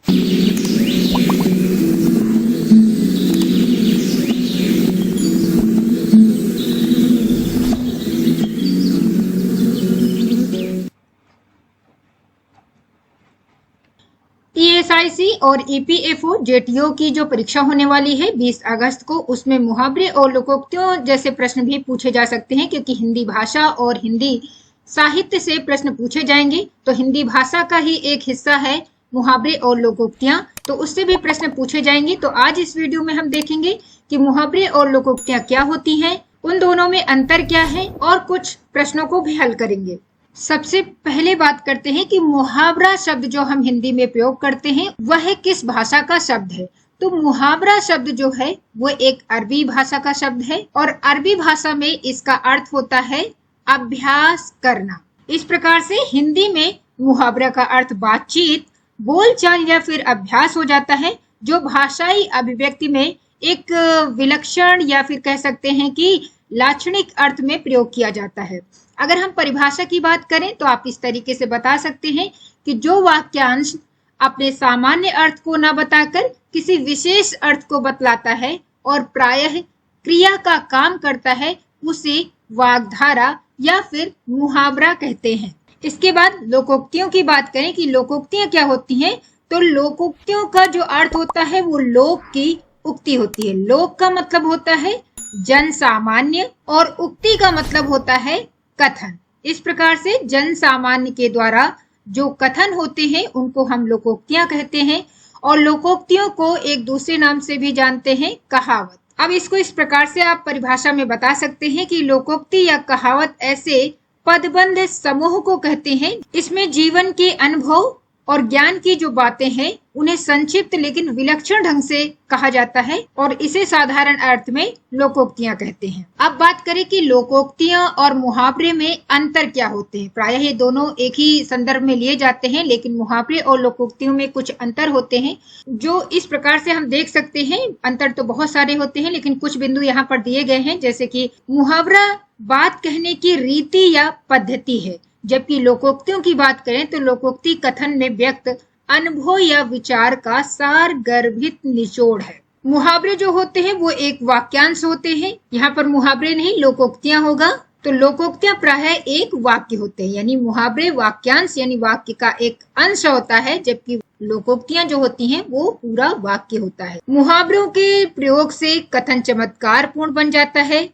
टीएसआईसी और EPFO JTO की जो परीक्षा होने वाली है 20 अगस्त को, उसमें मुहावरे और लोकोक्तियों जैसे प्रश्न भी पूछे जा सकते हैं, क्योंकि हिंदी भाषा और हिंदी साहित्य से प्रश्न पूछे जाएंगे। तो हिंदी भाषा का ही एक हिस्सा है मुहावरे और लोकोक्तियां, तो उससे भी प्रश्न पूछे जाएंगे। तो आज इस वीडियो में हम देखेंगे कि मुहावरे और लोकोक्तियां क्या होती हैं, उन दोनों में अंतर क्या है, और कुछ प्रश्नों को भी हल करेंगे। सबसे पहले बात करते हैं कि मुहावरा शब्द जो हम हिंदी में प्रयोग करते हैं वह किस भाषा का शब्द है। तो मुहावरा शब्द जो है वो एक अरबी भाषा का शब्द है, और अरबी भाषा में इसका अर्थ होता है अभ्यास करना। इस प्रकार से हिंदी में मुहावरा का अर्थ बातचीत, बोलचाल या फिर अभ्यास हो जाता है, जो भाषाई अभिव्यक्ति में एक विलक्षण या फिर कह सकते हैं कि लाक्षणिक अर्थ में प्रयोग किया जाता है। अगर हम परिभाषा की बात करें तो आप इस तरीके से बता सकते हैं कि जो वाक्यांश अपने सामान्य अर्थ को न बताकर किसी विशेष अर्थ को बतलाता है और प्रायः क्रिया का काम करता है, उसे वाग्धारा या फिर मुहावरा कहते हैं। इसके बाद लोकोक्तियों की बात करें कि लोकोक्तियां क्या होती हैं, तो लोकोक्तियों का जो अर्थ होता है वो लोक की उक्ति होती है। लोक का मतलब होता है जन सामान्य और उक्ति का मतलब होता है कथन। इस प्रकार से जन सामान्य के द्वारा जो कथन होते हैं उनको हम लोकोक्तियां कहते हैं, और लोकोक्तियों को एक दूसरे नाम से भी जानते हैं, कहावत। अब इसको इस प्रकार से आप परिभाषा में बता सकते हैं कि लोकोक्ति या कहावत ऐसे पदबंध समूह को कहते हैं, इसमें जीवन के अनुभव और ज्ञान की जो बातें हैं उन्हें संक्षिप्त लेकिन विलक्षण ढंग से कहा जाता है, और इसे साधारण अर्थ में लोकोक्तियां कहते हैं। अब बात करें कि लोकोक्तियां और मुहावरे में अंतर क्या होते हैं। प्रायः ये दोनों एक ही संदर्भ में लिए जाते हैं, लेकिन मुहावरे और लोकोक्तियों में कुछ अंतर होते हैं, जो इस प्रकार से हम देख सकते हैं। अंतर तो बहुत सारे होते हैं, लेकिन कुछ बिंदु यहाँ पर दिए गए हैं, जैसे कि मुहावरा बात कहने की रीति या पद्धति है, जबकि लोकोक्तियों की बात करें तो लोकोक्ति कथन में व्यक्त अनुभव या विचार का सार गर्भित निचोड़ है। मुहावरे जो होते हैं वो एक वाक्यांश होते हैं, यहाँ पर मुहावरे नहीं लोकोक्तियां होगा। तो लोकोक्तियां प्रायः एक वाक्य होते हैं, यानी मुहावरे वाक्यांश यानी वाक्य का एक अंश होता है, जबकि लोकोक्तियां जो होती हैं वो पूरा वाक्य होता है। मुहावरों के प्रयोग से कथन चमत्कार पूर्ण बन जाता है,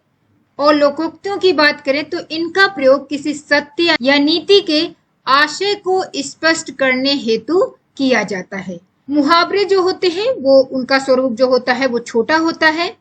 और लोकोक्तियों की बात करें तो इनका प्रयोग किसी सत्य या नीति के आशय को स्पष्ट करने हेतु किया जाता है। मुहावरे जो होते हैं वो उनका स्वरूप जो होता है वो छोटा होता है,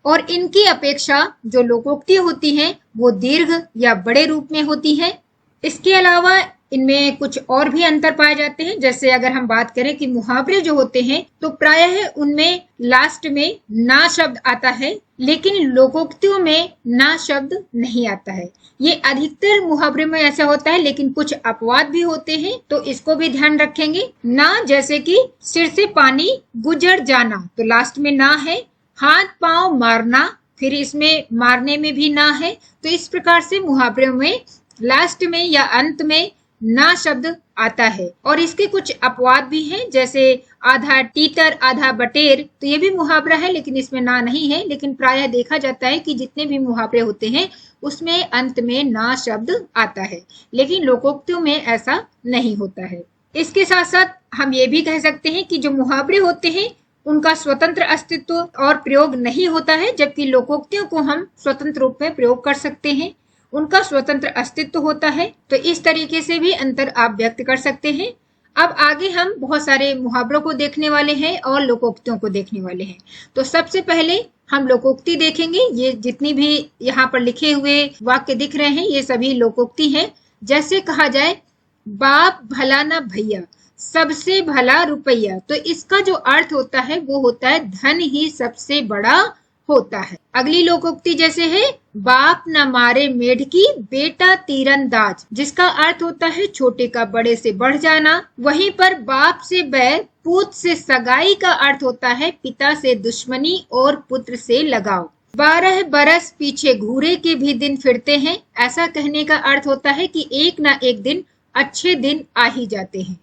और इनकी अपेक्षा जो लोकोक्ति होती हैं वो दीर्घ या बड़े रूप में होती है। इसके अलावा इनमें कुछ और भी अंतर पाए जाते हैं, जैसे अगर हम बात करें कि मुहावरे जो होते हैं तो प्रायः उनमें लास्ट में ना शब्द आता है, लेकिन लोकोक्तियों में ना शब्द नहीं आता है। ये अधिकतर मुहावरे में ऐसा होता है, लेकिन कुछ अपवाद भी होते हैं, तो इसको भी ध्यान रखेंगे। ना जैसे कि सिर से पानी गुजर जाना, तो लास्ट में ना है। हाथ पांव मारना, फिर इसमें मारने में भी ना है। तो इस प्रकार से मुहावरे में लास्ट में या अंत में ना शब्द आता है। और इसके कुछ अपवाद भी हैं, जैसे आधा टीटर आधा बटेर, तो ये भी मुहावरा है लेकिन इसमें ना नहीं है। लेकिन प्रायः देखा जाता है कि जितने भी मुहावरे होते हैं उसमें अंत में ना शब्द आता है, लेकिन लोकोक्तियों में ऐसा नहीं होता है। इसके साथ साथ हम ये भी कह सकते हैं कि जो मुहावरे होते हैं उनका स्वतंत्र अस्तित्व और प्रयोग नहीं होता है, जबकि लोकोक्तियों को हम स्वतंत्र रूप में प्रयोग कर सकते हैं, उनका स्वतंत्र अस्तित्व होता है। तो इस तरीके से भी अंतर आप व्यक्त कर सकते हैं। अब आगे हम बहुत सारे मुहावरों को देखने वाले हैं और लोकोक्तियों को देखने वाले हैं। तो सबसे पहले हम लोकोक्ति देखेंगे। ये जितनी भी यहाँ पर लिखे हुए वाक्य दिख रहे हैं ये सभी लोकोक्ति हैं। जैसे कहा जाए बाप भला ना भैया, सबसे भला रुपया, तो इसका जो अर्थ होता है वो होता है धन ही सबसे बड़ा होता है। अगली लोकोक्ति जैसे है बाप न मारे मेढकी बेटा तीरंदाज, जिसका अर्थ होता है छोटे का बड़े से बढ़ जाना। वहीं पर बाप से बैर पूत से सगाई का अर्थ होता है पिता से दुश्मनी और पुत्र से लगाव। 12 बरस पीछे घूरे के भी दिन फिरते हैं, ऐसा कहने का अर्थ होता है कि एक ना एक दिन अच्छे दिन आ ही जाते हैं।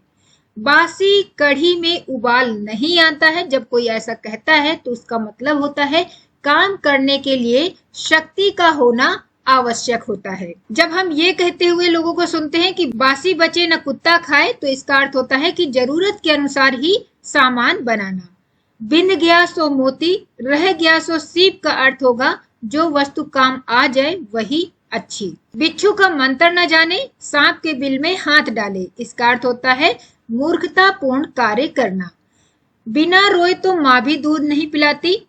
बासी कढ़ी में उबाल नहीं आता है। जब कोई ऐसा कहता है तो उसका मतलब होता है काम करने के लिए शक्ति का होना आवश्यक होता है। जब हम ये कहते हुए लोगों को सुनते हैं कि बासी बचे न कुत्ता खाए, तो इसका अर्थ होता है कि जरूरत के अनुसार ही सामान बनाना। बिंद गया सो मोती, रह गया सो सीप का अर्थ होगा जो वस्तु काम आ जाए वही अच्छी। बिच्छू का मंत्र न जाने, सांप के बिल में हाथ डाले, इसका अर्थ होता है मूर्खतापूर्ण कार्य करना। बिना रोए तो माँ भी दूध नहीं पिलाती,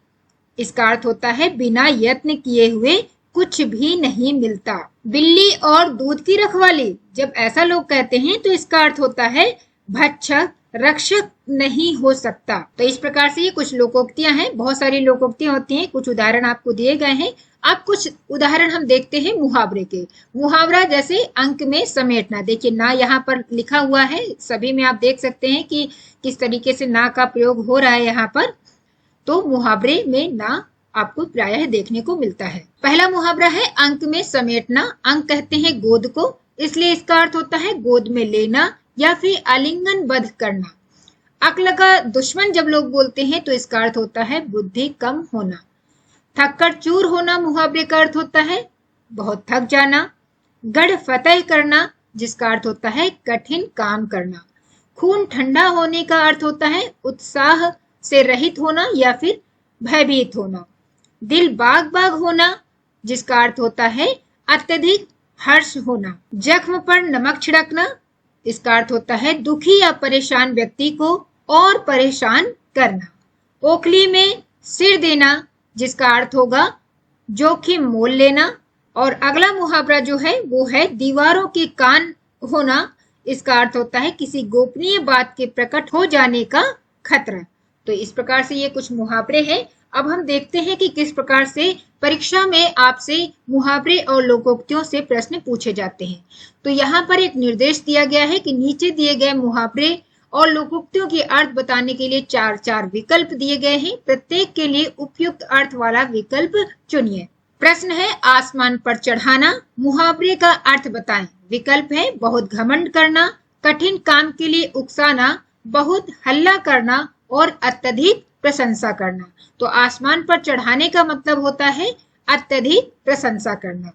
इसका अर्थ होता है बिना यत्न किए हुए कुछ भी नहीं मिलता। बिल्ली और दूध की रखवाली, जब ऐसा लोग कहते हैं तो इसका अर्थ होता है भक्षक रक्षक नहीं हो सकता। तो इस प्रकार से ये कुछ लोकोक्तियां हैं। बहुत सारी लोकोक्तियां होती हैं, कुछ उदाहरण आपको दिए गए हैं। अब कुछ उदाहरण हम देखते हैं मुहावरे के। मुहावरा जैसे अंक में समेटना, देखिए ना यहाँ पर लिखा हुआ है, सभी में आप देख सकते हैं कि किस तरीके से ना का प्रयोग हो रहा है यहाँ पर। तो मुहावरे में ना आपको प्रायः देखने को मिलता है। पहला मुहावरा है अंक में समेटना। अंक कहते हैं गोद को, इसलिए इसका अर्थ होता है गोद में लेना या फिर आलिंगन बद्ध करना। अक्ल का दुश्मन जब लोग बोलते हैं तो इसका अर्थ होता है बुद्धि कम होना। थक्कर चूर होना मुहावरे का अर्थ होता है बहुत थक जाना। गढ़ फतेह करना, जिसका अर्थ होता है कठिन काम करना। खून ठंडा होने का अर्थ होता है उत्साह से रहित होना या फिर भयभीत होना। दिल बाग बाग होना, जिसका अर्थ होता है अत्यधिक हर्ष होना। जख्म पर नमक छिड़कना, इसका अर्थ होता है दुखी या परेशान व्यक्ति को और परेशान करना। ओखली में सिर देना, जिसका अर्थ होगा जोखिम मोल लेना। और अगला मुहावरा जो है वो है दीवारों के कान होना, इसका अर्थ होता है किसी गोपनीय बात के प्रकट हो जाने का खतरा। तो इस प्रकार से ये कुछ मुहावरे हैं। अब हम देखते हैं कि किस प्रकार से परीक्षा में आपसे मुहावरे और लोकोक्तियों से प्रश्न पूछे जाते हैं। तो यहाँ पर एक निर्देश दिया गया है कि नीचे दिए गए मुहावरे और लोकोक्तियों के अर्थ बताने के लिए 4 विकल्प दिए गए हैं। प्रत्येक के लिए उपयुक्त अर्थ वाला विकल्प चुनिए। प्रश्न है आसमान पर चढ़ाना, मुहावरे का अर्थ बताएं। विकल्प है बहुत घमंड करना, कठिन काम के लिए उकसाना, बहुत हल्ला करना और अत्यधिक प्रशंसा करना। तो आसमान पर चढ़ाने का मतलब होता है अत्यधिक प्रशंसा करना।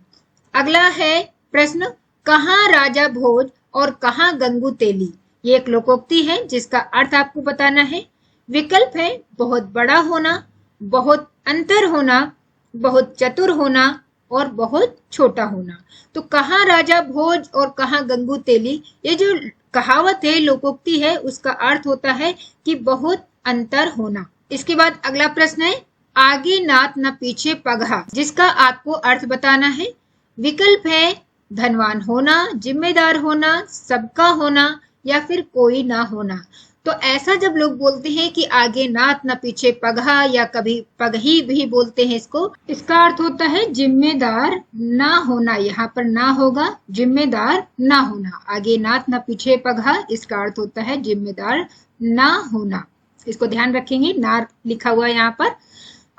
अगला है प्रश्न कहाँ राजा भोज और कहाँ गंगू तेली। ये एक लोकोक्ति है जिसका अर्थ आपको बताना है। विकल्प है बहुत बड़ा होना, बहुत अंतर होना, बहुत चतुर होना और बहुत छोटा होना। तो कहाँ राजा भोज और कहाँ गंगू तेली, ये जो कहावत है लोकोक्ति है उसका अर्थ होता है कि बहुत अंतर होना। इसके बाद अगला प्रश्न है आगे नात न पीछे पगहा, जिसका आपको अर्थ बताना है। विकल्प है धनवान होना, जिम्मेदार होना, सबका होना या फिर कोई ना होना। तो ऐसा जब लोग बोलते हैं कि आगे नात न पीछे पगहा या कभी पगही भी बोलते हैं इसको, इसका अर्थ होता है जिम्मेदार ना होना। यहाँ पर ना होगा जिम्मेदार ना होना। आगे नात न पीछे पगहा, इसका अर्थ होता है जिम्मेदार ना होना। इसको ध्यान रखेंगे, ना लिखा हुआ है यहाँ पर।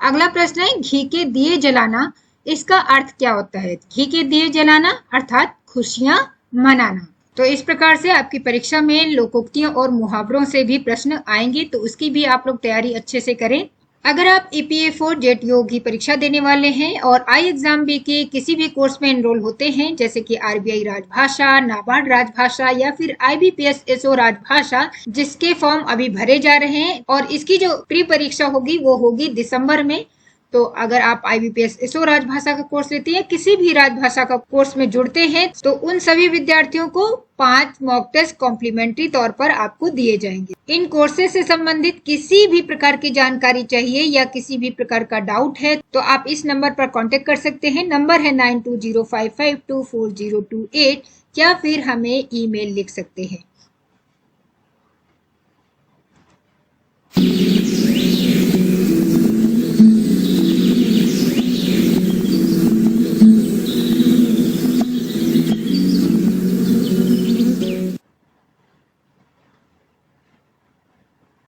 अगला प्रश्न है घी के दिए जलाना, इसका अर्थ क्या होता है। घी के दिए जलाना अर्थात खुशियां मनाना। तो इस प्रकार से आपकी परीक्षा में लोकोक्तियों और मुहावरों से भी प्रश्न आएंगे, तो उसकी भी आप लोग तैयारी अच्छे से करें। अगर आप EPA4 JET की परीक्षा देने वाले हैं और IExamB के किसी भी कोर्स में एनरोल होते हैं, जैसे कि RBI राजभाषा, नाबार्ड राजभाषा या फिर IBPS SO राजभाषा, जिसके फॉर्म अभी भरे जा रहे हैं और इसकी जो प्री परीक्षा होगी वो होगी दिसंबर में। तो अगर आप IBPS SO राजभाषा का कोर्स लेते हैं, किसी भी राजभाषा का कोर्स में जुड़ते हैं, तो उन सभी विद्यार्थियों को 5 मॉक टेस्ट कॉम्प्लीमेंट्री तौर पर आपको दिए जाएंगे। इन कोर्सेज से संबंधित किसी भी प्रकार की जानकारी चाहिए या किसी भी प्रकार का डाउट है तो आप इस नंबर पर कांटेक्ट कर सकते हैं। नंबर है 9205524028 या फिर हमें ईमेल लिख सकते हैं।